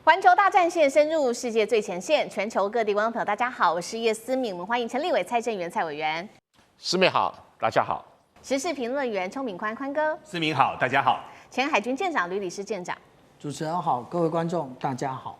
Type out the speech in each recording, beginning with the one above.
环球大战线深入世界最前线，全球各地观众朋友，大家好，我是叶思敏，我们欢迎陈立伟、蔡正元、蔡委员。思敏好，大家好。时事评论员邱敏宽、宽哥。思敏好，大家好。前海军舰长吕礼诗舰长。主持人好，各位观众大家好。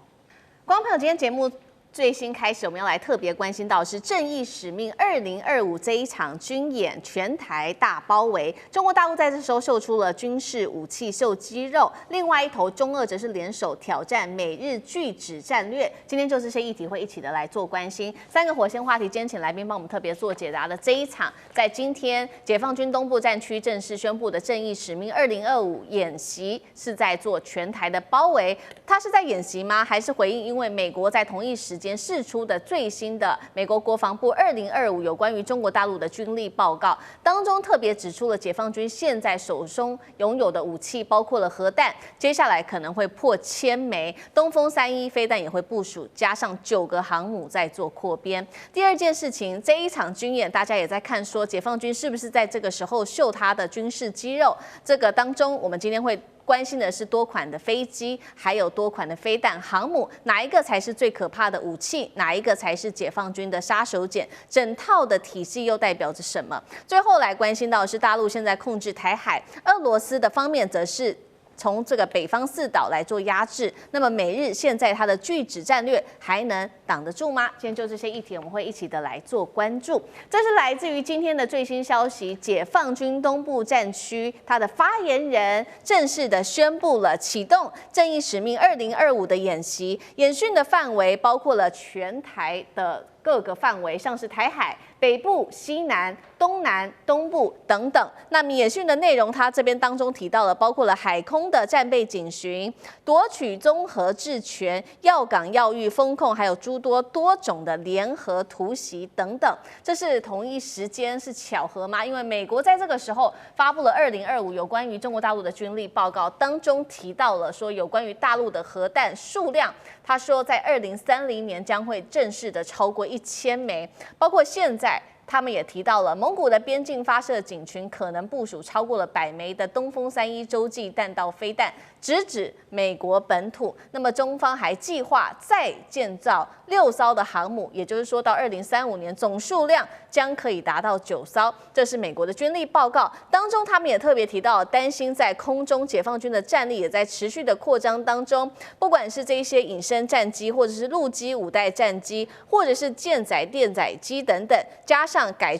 观众朋友，今天节目最新开始，我们要来特别关心到是正义使命2025这一场军演，全台大包围。中国大陆在这时候秀出了军事武器、秀肌肉，另外一头中俄则是联手挑战美日拒止战略。今天就这些议题会一起的来做关心。三个火线话题，今天请来宾帮我们特别做解答的这一场，在今天解放军东部战区正式宣布的正义使命2025演习，是在做全台的包围。它是在演习吗？还是回应因为美国在同一时间释出的最新的美国国防部2025有关于中国大陆的军力报告当中，特别指出了解放军现在手中拥有的武器包括了核弹，接下来可能会破1000枚，东风3E飞弹也会部署，加上9个航母在做扩编。第二件事情，这一场军演大家也在看说，解放军是不是在这个时候秀他的军事肌肉？这个当中，我们今天会关心的是多款的飞机，还有多款的飞弹、航母，哪一个才是最可怕的武器？哪一个才是解放军的杀手锏？整套的体系又代表着什么？最后来关心到的是大陆现在控制台海，俄罗斯的方面则是从这个北方4岛来做压制，那么美日现在它的拒止战略还能挡得住吗？今天就这些议题，我们会一起的来做关注。这是来自于今天的最新消息，解放军东部战区它的发言人正式的宣布了启动正义使命2025的演习，演训的范围包括了全台的各个范围，像是台海、北部、西南、东南、东部等等。那么演训的内容，它这边当中提到了，包括了海空的战备警巡、夺取综合治权、要港要域封控，还有诸多种的联合突袭等等。这是同一时间，是巧合吗？因为美国在这个时候发布了2025有关于中国大陆的军力报告，当中提到了说有关于大陆的核弹数量，他说在2030年将会正式的超过1000枚，包括现在他们也提到了蒙古的边境发射警群可能部署超过了100枚的东风3E洲际弹道飞弹，直指美国本土。那么中方还计划再建造6艘的航母，也就是说到2035年总数量将可以达到9艘。这是美国的军力报告当中，他们也特别提到，担心在空中解放军的战力也在持续的扩张当中，不管是这些隐身战机，或者是陆基5代战机，或者是舰载电载机等等，加上改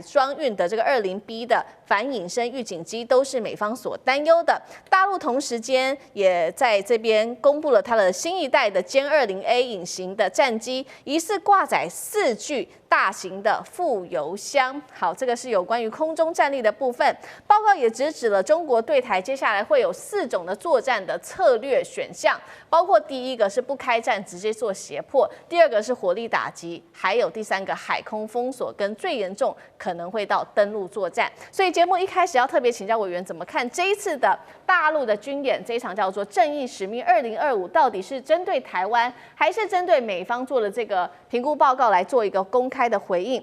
装运的这个20B 的反隐身预警机，都是美方所担忧的。大陆同时间也在这边公布了它的新一代的歼20A 隐形的战机，疑似挂载4具大型的副油箱。好，这个是有关于空中战力的部分。报告也直指了中国对台接下来会有4种的作战的策略选项，包括第一个是不开战，直接做胁迫；第二个是火力打击，还有第3个海空封锁，跟最严重可能会到登陆作战。所以节目一开始要特别请教委员怎么看这一次的大陆的军演，这一场叫做正义使命2025，到底是针对台湾，还是针对美方做的这个评估报告来做一个公开的回应？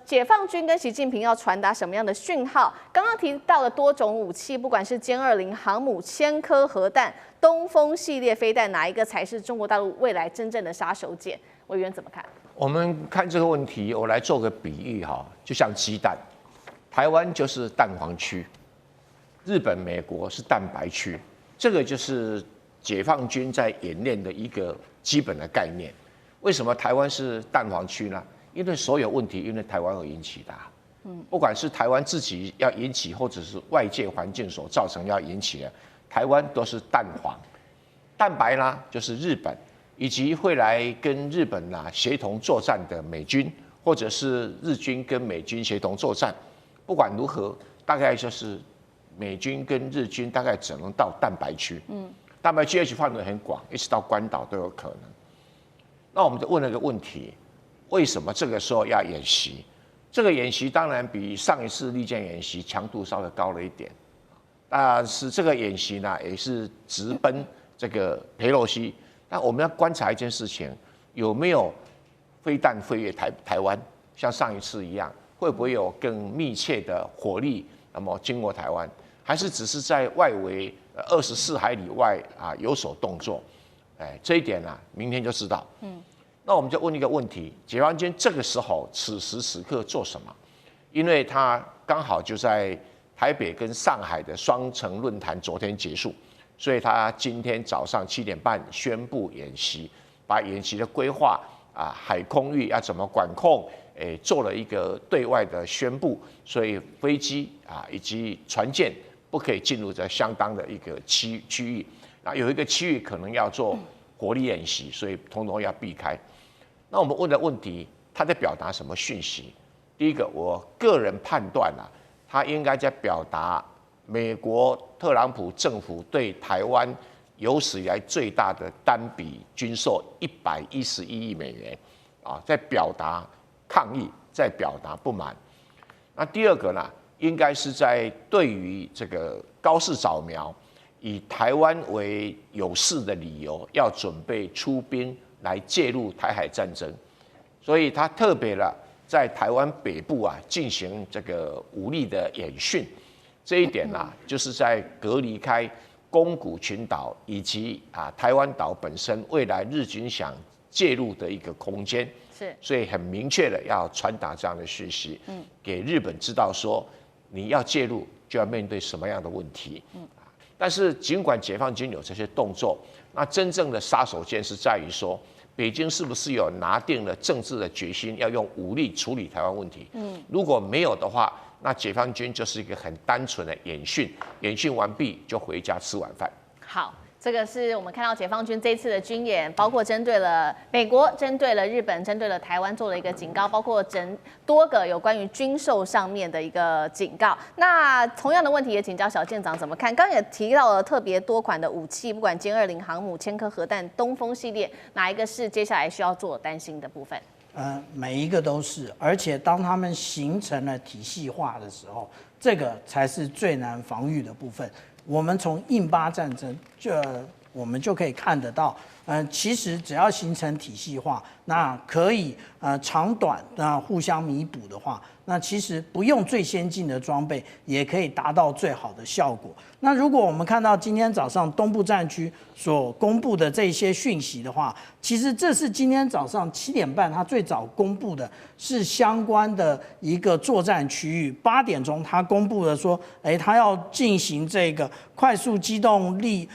解放军跟习近平要传达什么样的讯号？刚刚提到的多种武器，不管是歼20航母、1000颗核弹、东风系列飞弹，哪一个才是中国大陆未来真正的杀手锏？委员怎么看？我们看这个问题，我来做个比喻哈，就像鸡蛋，台湾就是蛋黄区，日本、美国是蛋白区，这个就是解放军在演练的一个基本的概念。为什么台湾是蛋黄区呢？因为所有问题因为台湾而引起的，不管是台湾自己要引起，或者是外界环境所造成要引起的，台湾都是蛋黄。蛋白呢，就是日本以及会来跟日本协同作战的美军，或者是日军跟美军协同作战。不管如何，大概就是美军跟日军大概只能到蛋白区，蛋白区范围很广，一直到关岛都有可能。那我们就问了个问题：为什么这个时候要演习？这个演习当然比上一次利剑演习强度稍微高了一点，但是这个演习呢，也是直奔这个裴洛西。那我们要观察一件事情，有没有飞弹飞越台湾，像上一次一样，会不会有更密切的火力，那么经过台湾，还是只是在外围24海里外有所动作？这一点啊，明天就知道。那我们就问一个问题：解放军这个时候此时此刻做什么？因为他刚好就在台北跟上海的双城论坛昨天结束，所以他今天早上7点半宣布演习，把演习的规划海空域要怎么管控，做了一个对外的宣布，所以飞机以及船舰不可以进入这相当的一个区域，有一个区域可能要做火力演习，所以统统要避开。那我们问的问题，他在表达什么讯息？第一个，我个人判断他应该在表达美国特朗普政府对台湾有史以来最大的单笔军售111亿美元在表达抗议，在表达不满。那第二个呢，应该是在对于这个高市早苗以台湾为有事的理由，要准备出兵来介入台海战争，所以他特别在台湾北部进行这个武力的演训，这一点就是在隔离开宫古群岛以及台湾岛本身未来日军想介入的一个空间，所以很明确的要传达这样的讯息，给日本知道说你要介入就要面对什么样的问题。但是尽管解放军有这些动作，那真正的杀手锏是在于说，北京是不是有拿定了政治的决心，要用武力处理台湾问题？如果没有的话，那解放军就是一个很单纯的演训，演训完毕就回家吃晚饭。好。这个是我们看到解放军这一次的军演，包括针对了美国、针对了日本、针对了台湾做了一个警告，包括多个有关于军售上面的一个警告。那同样的问题也请教小舰长怎么看？刚刚也提到了特别多款的武器，不管歼20航母、千颗核弹、东风系列，哪一个是接下来需要做担心的部分？每一个都是，而且当他们形成了体系化的时候，这个才是最难防御的部分。我们从印巴战争我们就可以看得到，其实只要形成体系化，那可以长短互相弥补的话，那其实不用最先进的装备也可以达到最好的效果。那如果我们看到今天早上东部战区所公布的这些讯息的话，其实这是今天早上7点半他最早公布的，是相关的一个作战区域。8点钟他公布了说，他要进行这个快速机动立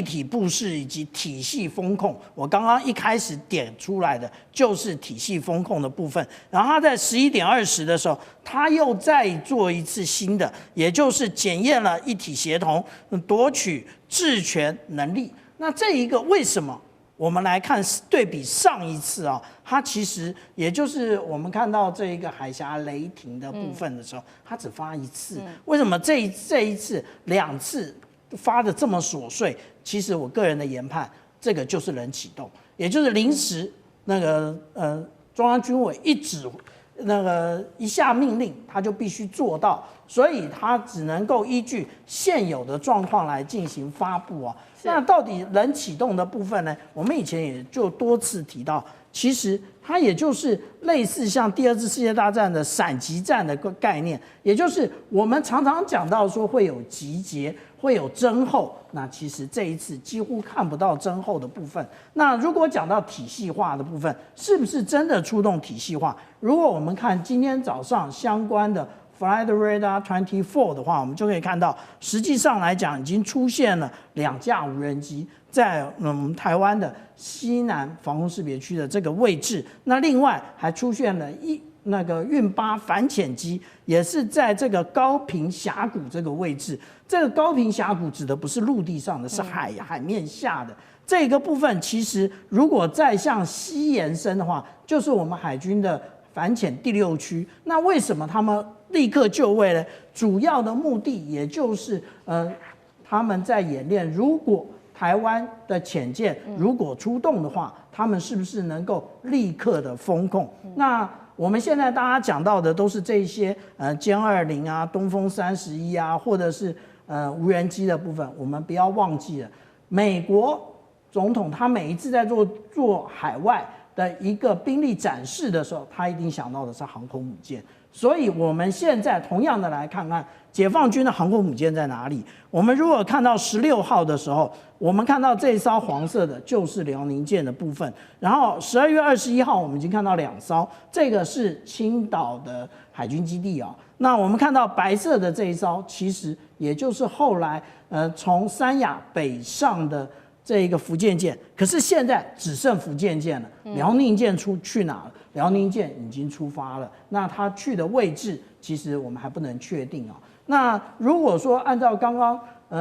体布式以及体系风控。我刚刚一开始点出来的就是体系风控的部分。然后他在11点20的时候，他又再做一次新的，也就是检验了一体协同、夺取治权能力。那这一个为什么？我们来看对比上一次它其实也就是我们看到这一个海峡雷霆的部分的时候，它只发一次。为什么这一次2次发的这么琐碎？其实我个人的研判，这个就是人启动，也就是临时中央军委一下命令，他就必须做到，所以他只能够依据现有的状况来进行发布那到底人启动的部分呢？我们以前也就多次提到，其实它也就是类似像第2次世界大战的闪击战的概念，也就是我们常常讲到说会有集结，会有征后，那其实这一次几乎看不到征后的部分。那如果讲到体系化的部分，是不是真的出动体系化？如果我们看今天早上相关的Flight Radar 24的话，我们就可以看到，实际上来讲已经出现了2架无人机在台湾的西南防空识别区的这个位置。那另外还出现了运8反潜机，也是在这个高屏峡谷这个位置。这个高屏峡谷指的不是陆地上的，是海面下的。这个部分其实如果再向西延伸的话，就是我们海军的反潜第6区。那为什么他们立刻就位呢？主要的目的也就是他们在演练，如果台湾的潜舰如果出动的话，他们是不是能够立刻的封控？那我们现在大家讲到的都是这些歼20东风31或者是无人机的部分，我们不要忘记了，美国总统他每一次在做海外的一个兵力展示的时候，他一定想到的是航空母舰。所以我们现在同样的来看看解放军的航空母舰在哪里。我们如果看到16号的时候，我们看到这一艘黄色的就是辽宁舰的部分，然后12月21号我们已经看到2艘，这个是青岛的海军基地啊。那我们看到白色的这一艘，其实也就是后来从三亚北上的这一个福建舰，可是现在只剩福建舰了，辽宁舰去哪了？辽宁舰已经出发了，那它去的位置其实我们还不能确定啊。那如果说按照刚刚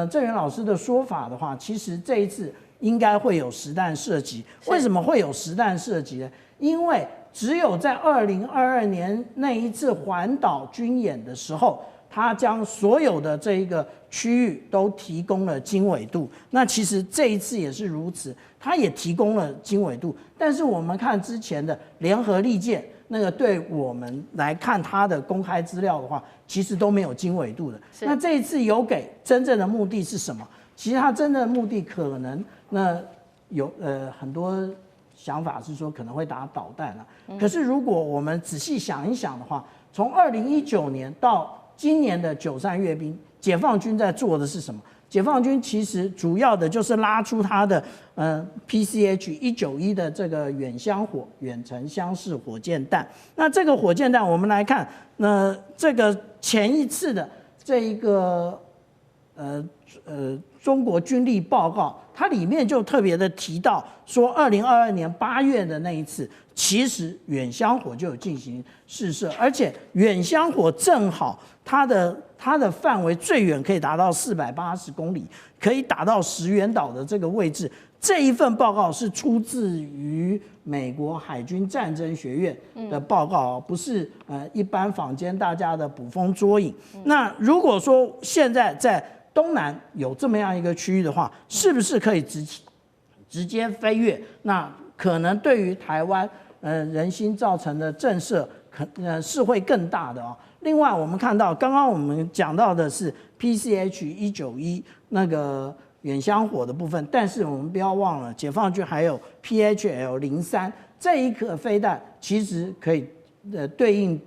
郑源老师的说法的话，其实这一次应该会有实弹射击。为什么会有实弹射击呢？因为只有在2022年那一次环岛军演的时候，他将所有的这一个区域都提供了经纬度。那其实这一次也是如此，他也提供了经纬度。但是我们看之前的联合利剑，那个对我们来看它的公开资料的话，其实都没有经纬度的。那这一次有给真正的目的是什么？其实它真正的目的可能有很多想法是说可能会打导弹啊。可是如果我们仔细想一想的话，从2019年到今年的93阅兵，解放军在做的是什么？解放军其实主要的就是拉出它的PCH-191的这个远程箱式火箭弹。那这个火箭弹我们来看，这个前一次的这一个中国军力报告，它里面就特别的提到说，2022年8月的那一次，其实远香火就有进行试射，而且远香火正好它的范围最远可以达到480公里，可以打到石垣岛的这个位置。这一份报告是出自于美国海军战争学院的报告，不是一般坊间大家的捕风捉影。那如果说现在在东南有这么样一个区域的话，是不是可以直接飞越？那可能对于台湾人心造成的震慑，是会更大的哦。另外，我们看到刚刚我们讲到的是 PCH-191那个远香火的部分，但是我们不要忘了，解放军还有 PHL-03这一颗飞弹，其实可以对应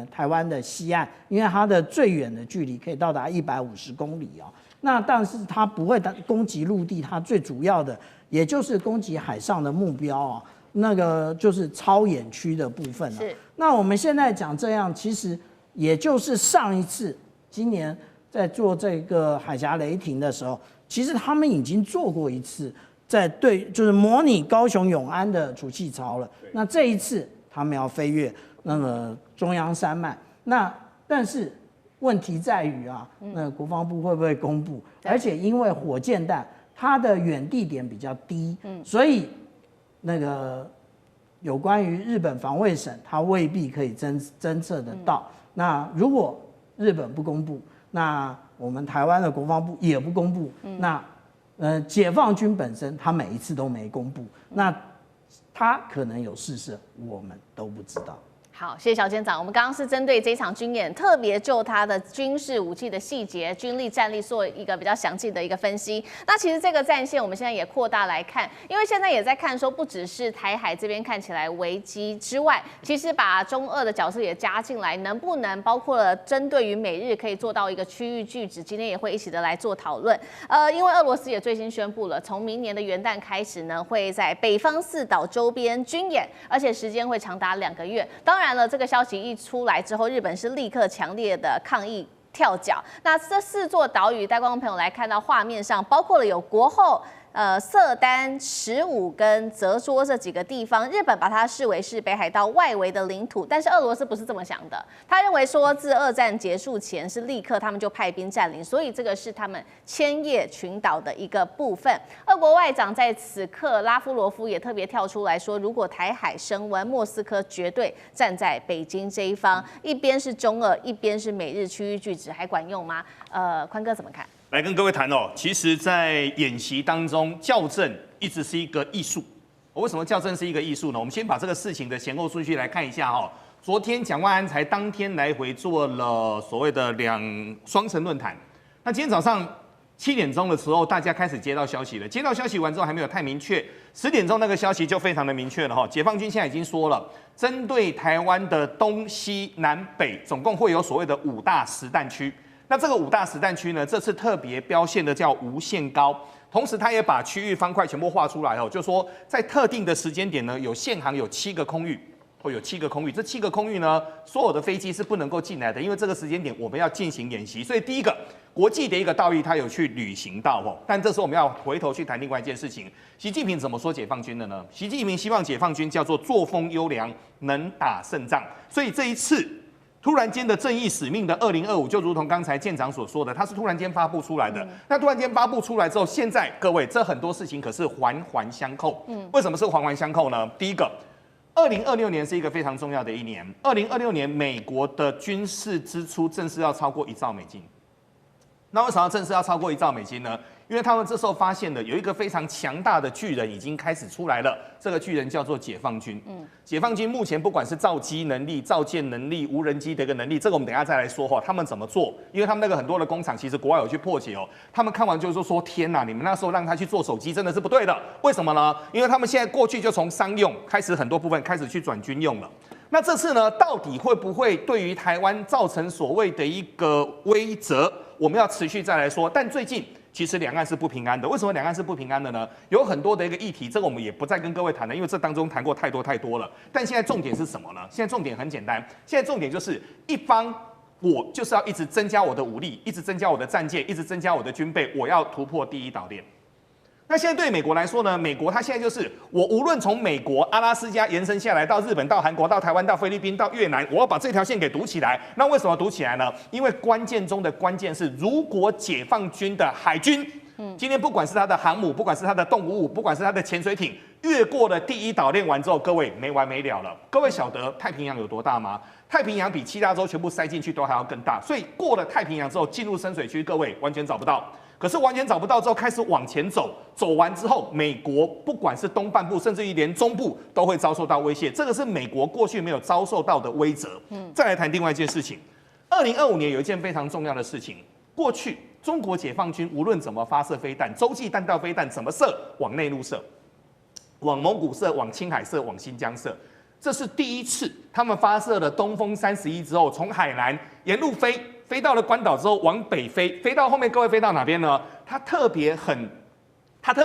台湾的西岸，因为它的最远的距离可以到达150公里哦。那但是它不会攻击陆地，它最主要的也就是攻击海上的目标哦，那个就是超远区的部分了。那我们现在讲这样，其实也就是上一次今年在做这个海峡雷霆的时候，其实他们已经做过一次，就是模拟高雄永安的主气槽了。那这一次他们要飞越那个中央山脉，但是问题在于那国防部会不会公布？而且因为火箭弹它的远地点比较低，所以那个有关于日本防卫省，它未必可以侦测得到。那如果日本不公布，那我们台湾的国防部也不公布，那解放军本身他每一次都没公布，那他可能有试射，我们都不知道。好，谢谢小舰长。我们刚刚是针对这场军演，特别就它的军事武器的细节、军力战力做一个比较详细的一个分析。那其实这个战线我们现在也扩大来看，因为现在也在看说，不只是台海这边看起来危机之外，其实把中俄的角色也加进来，能不能包括了针对于美日可以做到一个区域拒止？今天也会一起的来做讨论。因为俄罗斯也最新宣布了，从明年的元旦开始呢，会在北方四岛周边军演，而且时间会长达2个月。当然了，这个消息一出来之后，日本是立刻强烈的抗议跳脚。那这4座岛屿，带观众朋友来看到画面上，包括了有国后、色丹、石舞跟泽捉这几个地方，日本把它视为是北海道外围的领土，但是俄罗斯不是这么想的，他认为说自2战结束前是立刻他们就派兵占领，所以这个是他们千叶群岛的一个部分。俄国外长在此刻拉夫罗夫也特别跳出来说，如果台海升温，莫斯科绝对站在北京这一方，一边是中俄，一边是美日区域拒止，还管用吗？宽哥怎么看？来跟各位谈哦，其实，在演习当中，校正一直是一个艺术。为什么校正是一个艺术呢？我们先把这个事情的前后顺序来看一下哦。昨天蒋万安才当天来回做了所谓的双城论坛。那今天早上7点钟的时候，大家开始接到消息了。接到消息完之后还没有太明确，10点钟那个消息就非常的明确了哈。解放军现在已经说了，针对台湾的东西南北，总共会有所谓的5大实弹区。那这个5大实弹区呢，这次特别标线的叫无限高，同时他也把区域方块全部画出来哦，就说在特定的时间点呢，有限航有7个空域。会有7个空域，这7个空域呢，所有的飞机是不能够进来的，因为这个时间点我们要进行演习，所以第一个国际的一个道义，它有去履行到哦。但这时候我们要回头去谈另外一件事情，习近平怎么说解放军的呢？习近平希望解放军叫做作风优良，能打胜仗，所以这一次突然间的正义使命的2025，就如同刚才舰长所说的，它是突然间发布出来的。那突然间发布出来之后，现在各位这很多事情可是环环相扣。为什么是环环相扣呢？第一个。2026年是一个非常重要的一年。2026年，美国的军事支出正式要超过1兆美金。那为什么正式要超过1兆美金呢？因为他们这时候发现了有一个非常强大的巨人已经开始出来了，这个巨人叫做解放军。解放军目前不管是造机能力、造舰能力、无人机的一个能力，这个我们等一下再来说哈，他们怎么做？因为他们那个很多的工厂，其实国外有去破解哦。他们看完就是说，天哪，你们那时候让他去做手机真的是不对的。为什么呢？因为他们现在过去就从商用开始，很多部分开始去转军用了。那这次呢，到底会不会对于台湾造成所谓的一个威慑？我们要持续再来说。但最近其实两岸是不平安的。为什么两岸是不平安的呢？有很多的一个议题，这个我们也不再跟各位谈了，因为这当中谈过太多了。但现在重点是什么呢？现在重点很简单，现在重点就是一方我就是要一直增加我的武力，一直增加我的战舰，一直增加我的军备，我要突破第一岛链。那现在对美国来说呢？美国它现在就是我无论从美国阿拉斯加延伸下来到日本、到韩国、到台湾、到菲律宾、到越南，我要把这条线给堵起来。那为什么堵起来呢？因为关键中的关键是，如果解放军的海军，今天不管是它的航母，不管是它的动武武，不管是它的潜水艇，越过了第一岛链完之后，各位没完没了了。各位晓得太平洋有多大吗？太平洋比7大洲全部塞进去都还要更大。所以过了太平洋之后，进入深水区，各位完全找不到。可是完全找不到之后，开始往前走，走完之后，美国不管是东半部，甚至于连中部都会遭受到威胁，这个是美国过去没有遭受到的威慑。再来谈另外一件事情，2025年有一件非常重要的事情，过去中国解放军无论怎么发射飞弹，洲际弹道飞弹怎么射，往内陆射，往蒙古射，往青海射，往新疆射。这是第一次，他们发射了东风31之后，从海南沿路飞到了关岛之后，往北飞到后面，各位飞到哪边呢？他特别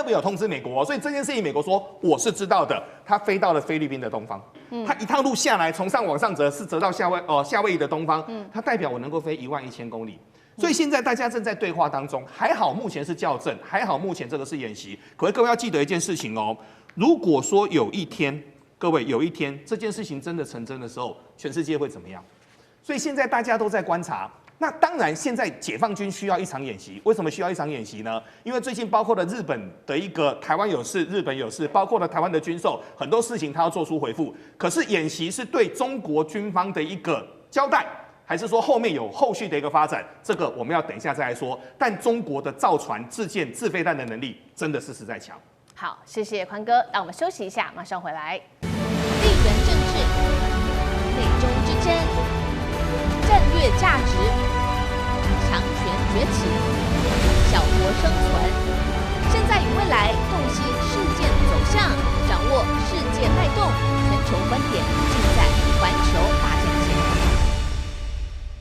有通知美国，所以这件事情美国说我是知道的。他飞到了菲律宾的东方，他一趟路下来，从上往上折是折到夏威夷的东方，它代表我能够飞11000公里。所以现在大家正在对话当中，还好目前是校正，还好目前这个是演习。可是各位要记得一件事情哦，如果说有一天，各位有一天这件事情真的成真的时候，全世界会怎么样？所以现在大家都在观察。那当然，现在解放军需要一场演习。为什么需要一场演习呢？因为最近包括了日本的一个台湾有事，日本有事，包括了台湾的军售，很多事情他要做出回复。可是演习是对中国军方的一个交代，还是说后面有后续的一个发展？这个我们要等一下再来说。但中国的造船、制舰、制飞弹的能力真的是实在强。好，谢谢宽哥，让我们休息一下，马上回来。